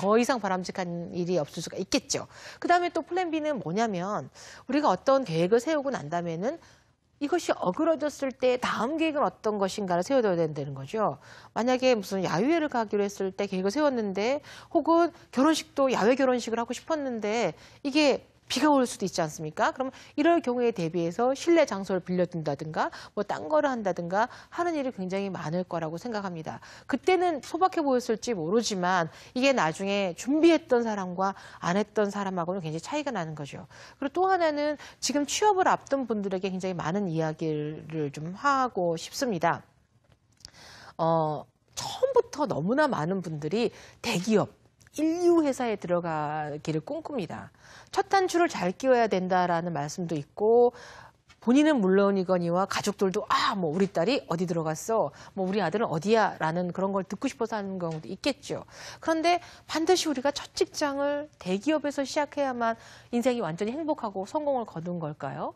더 이상 바람직한 일이 없을 수가 있겠죠. 그다음에 또 플랜 B는 뭐냐면 우리가 어떤 계획을 세우고 난 다음에는 이것이 어그러졌을 때 다음 계획은 어떤 것인가를 세워둬야 된다는 거죠. 만약에 무슨 야유회를 가기로 했을 때 계획을 세웠는데 혹은 결혼식도 야외 결혼식을 하고 싶었는데 이게 비가 올 수도 있지 않습니까? 그럼 이럴 경우에 대비해서 실내 장소를 빌려둔다든가 뭐 딴 거를 한다든가 하는 일이 굉장히 많을 거라고 생각합니다. 그때는 소박해 보였을지 모르지만 이게 나중에 준비했던 사람과 안 했던 사람하고는 굉장히 차이가 나는 거죠. 그리고 또 하나는 지금 취업을 앞둔 분들에게 굉장히 많은 이야기를 좀 하고 싶습니다. 처음부터 너무나 많은 분들이 대기업, 인류 회사에 들어가기를 꿈꿉니다. 첫 단추를 잘 끼워야 된다라는 말씀도 있고 본인은 물론이거니와 가족들도 뭐 우리 딸이 어디 들어갔어, 뭐 우리 아들은 어디야 라는 그런 걸 듣고 싶어서 하는 경우도 있겠죠. 그런데 반드시 우리가 첫 직장을 대기업에서 시작해야만 인생이 완전히 행복하고 성공을 거둔 걸까요?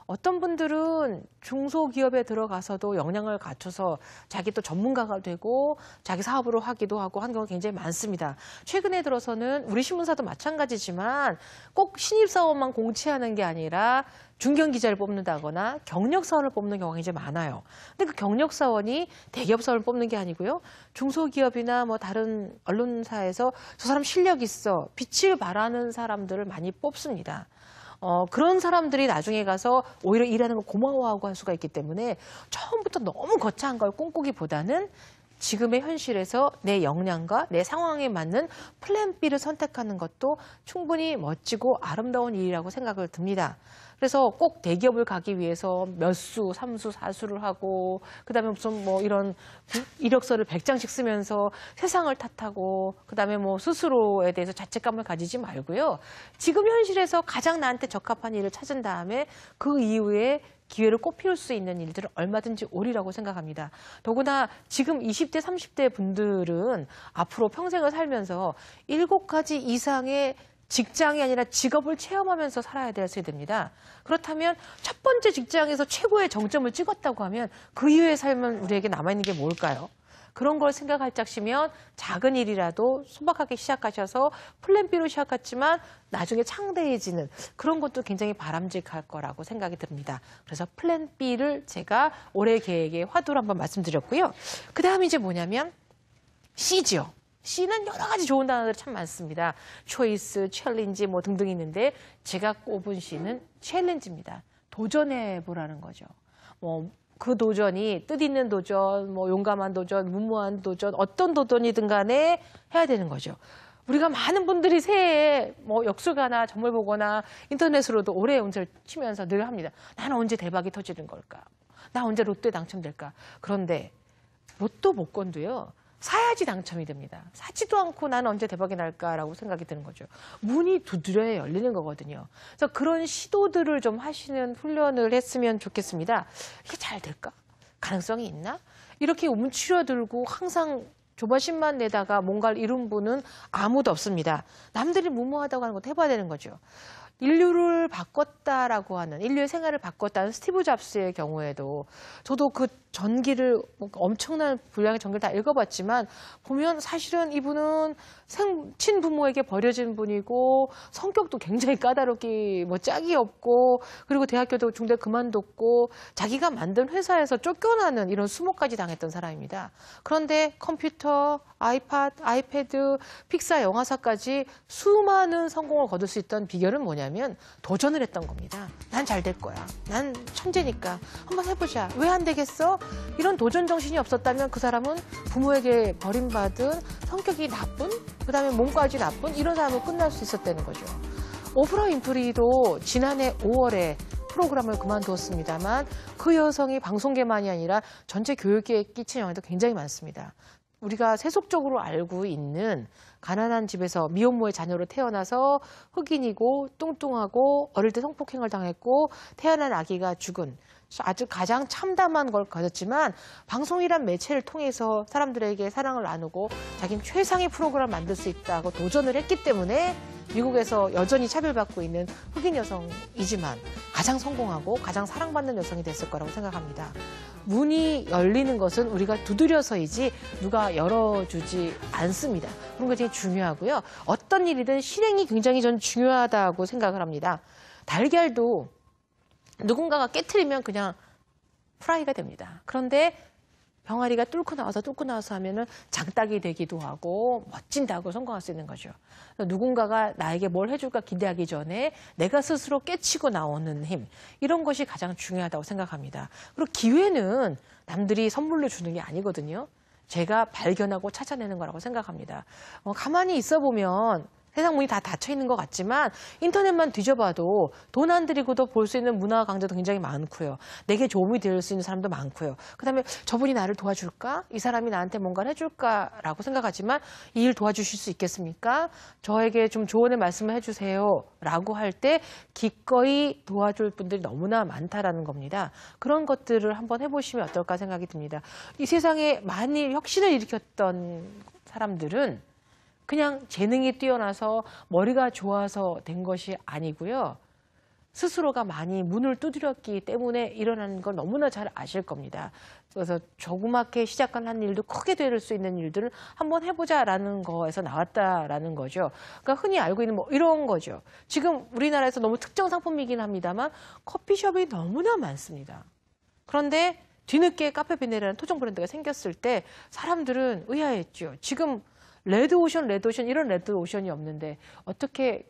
어떤 분들은 중소기업에 들어가서도 역량을 갖춰서 자기 또 전문가가 되고 자기 사업으로 하기도 하고 하는 경우가 굉장히 많습니다. 최근에 들어서는 우리 신문사도 마찬가지지만 꼭 신입사원만 공채하는 게 아니라 중견기자를 뽑는다거나 경력사원을 뽑는 경우가 굉장히 많아요. 근데 그 경력사원이 대기업사원을 뽑는 게 아니고요. 중소기업이나 뭐 다른 언론사에서 저 사람 실력 있어, 빛을 발하는 사람들을 많이 뽑습니다. 그런 사람들이 나중에 가서 오히려 일하는 거 고마워하고 할 수가 있기 때문에 처음부터 너무 거창한 걸 꿈꾸기보다는 지금의 현실에서 내 역량과 내 상황에 맞는 플랜 B를 선택하는 것도 충분히 멋지고 아름다운 일이라고 생각을 듭니다. 그래서 꼭 대기업을 가기 위해서 몇 수, 3수, 4수를 하고 그다음에 무슨 뭐 이런 이력서를 100장씩 쓰면서 세상을 탓하고 그다음에 뭐 스스로에 대해서 자책감을 가지지 말고요. 지금 현실에서 가장 나한테 적합한 일을 찾은 다음에 그 이후에 기회를 꼭 피울 수 있는 일들은 얼마든지 오리라고 생각합니다. 더구나 지금 20대, 30대 분들은 앞으로 평생을 살면서 7가지 이상의 직장이 아니라 직업을 체험하면서 살아야 될 세대입니다. 그렇다면 첫 번째 직장에서 최고의 정점을 찍었다고 하면 그 이후의 삶은 우리에게 남아있는 게 뭘까요? 그런 걸 생각할 적시면 작은 일이라도 소박하게 시작하셔서 플랜 B로 시작했지만 나중에 창대해지는 그런 것도 굉장히 바람직할 거라고 생각이 듭니다. 그래서 플랜 B를 제가 올해 계획의 화두로 한번 말씀드렸고요. 그 다음 이제 뭐냐면 C죠. C는 여러 가지 좋은 단어들이 참 많습니다. 초이스, 챌린지 뭐 등등 있는데 제가 꼽은 C는 챌린지입니다. 도전해보라는 거죠. 그 도전이 뜻있는 도전, 뭐 용감한 도전, 무모한 도전, 어떤 도전이든 간에 해야 되는 거죠. 우리가 많은 분들이 새해에 뭐 역술가나 점을 보거나 인터넷으로도 올해의 운세를 치면서 늘 합니다. 나는 언제 대박이 터지는 걸까? 나 언제 로또에 당첨될까? 그런데 로또 복권도요. 사야지 당첨이 됩니다. 사지도 않고 나는 언제 대박이 날까라고 생각이 드는 거죠. 문이 두드려야 열리는 거거든요. 그래서 그런 시도들을 좀 하시는 훈련을 했으면 좋겠습니다. 이게 잘 될까? 가능성이 있나? 이렇게 움츠러들고 항상 조바심만 내다가 뭔가를 이룬 분은 아무도 없습니다. 남들이 무모하다고 하는 것도 해봐야 되는 거죠. 인류를 바꿨다라고 하는, 인류의 생활을 바꿨다는 스티브 잡스의 경우에도 저도 그 전기를 엄청난 분량의 전기를 다 읽어봤지만 보면 사실은 이분은 친부모에게 버려진 분이고 성격도 굉장히 까다롭기 뭐 짝이 없고 그리고 대학교도 중대 그만뒀고 자기가 만든 회사에서 쫓겨나는 이런 수모까지 당했던 사람입니다. 그런데 컴퓨터, 아이패드, 픽사 영화사까지 수많은 성공을 거둘 수 있던 비결은 뭐냐면 도전을 했던 겁니다. 난 잘 될 거야. 난 천재니까 한번 해보자. 왜 안 되겠어? 이런 도전 정신이 없었다면 그 사람은 부모에게 버림받은 성격이 나쁜, 그다음에 몸까지 나쁜 이런 사람으로 끝날 수 있었다는 거죠. 오프라 윈프리도 지난해 5월에 프로그램을 그만두었습니다만 그 여성이 방송계만이 아니라 전체 교육계에 끼친 영향도 굉장히 많습니다. 우리가 세속적으로 알고 있는 가난한 집에서 미혼모의 자녀로 태어나서 흑인이고 뚱뚱하고 어릴 때 성폭행을 당했고 태어난 아기가 죽은 아주 가장 참담한 걸 가졌지만 방송이란 매체를 통해서 사람들에게 사랑을 나누고 자기는 최상의 프로그램을 만들 수 있다고 도전을 했기 때문에 미국에서 여전히 차별받고 있는 흑인 여성이지만 가장 성공하고 가장 사랑받는 여성이 됐을 거라고 생각합니다. 문이 열리는 것은 우리가 두드려서이지 누가 열어주지 않습니다. 그런 게 되게 중요하고요. 어떤 일이든 실행이 굉장히 전 중요하다고 생각을 합니다. 달걀도 누군가가 깨트리면 그냥 프라이가 됩니다. 그런데 병아리가 뚫고 나와서 하면은 장딱이 되기도 하고 멋진다고 성공할 수 있는 거죠. 누군가가 나에게 뭘 해줄까 기대하기 전에 내가 스스로 깨치고 나오는 힘, 이런 것이 가장 중요하다고 생각합니다. 그리고 기회는 남들이 선물로 주는 게 아니거든요. 제가 발견하고 찾아내는 거라고 생각합니다. 가만히 있어 보면 세상 문이 다 닫혀 있는 것 같지만 인터넷만 뒤져봐도 돈 안 들이고도 볼 수 있는 문화 강좌도 굉장히 많고요. 내게 도움이 될 수 있는 사람도 많고요. 그다음에 저분이 나를 도와줄까? 이 사람이 나한테 뭔가를 해줄까라고 생각하지만 이 일 도와주실 수 있겠습니까? 저에게 좀 조언의 말씀을 해주세요. 라고 할 때 기꺼이 도와줄 분들이 너무나 많다라는 겁니다. 그런 것들을 한번 해보시면 어떨까 생각이 듭니다. 이 세상에 많이 혁신을 일으켰던 사람들은 그냥 재능이 뛰어나서 머리가 좋아서 된 것이 아니고요. 스스로가 많이 문을 두드렸기 때문에 일어나는 걸 너무나 잘 아실 겁니다. 그래서 조그맣게 시작한 일도 크게 될 수 있는 일들을 한번 해보자라는 거에서 나왔다라는 거죠. 그러니까 흔히 알고 있는 뭐 이런 거죠. 지금 우리나라에서 너무 특정 상품이긴 합니다만 커피숍이 너무나 많습니다. 그런데 뒤늦게 카페베네라는 토종 브랜드가 생겼을 때 사람들은 의아했죠. 지금 레드오션 이런 레드오션이 없는데 어떻게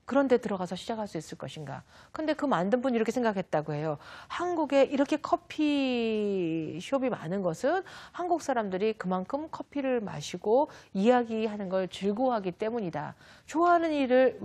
그런 데 들어가서 시작할 수 있을 것인가. 근데 그 만든 분이 이렇게 생각했다고 해요. 한국에 이렇게 커피숍이 많은 것은 한국 사람들이 그만큼 커피를 마시고 이야기하는 걸 즐거워하기 때문이다. 좋아하는 일을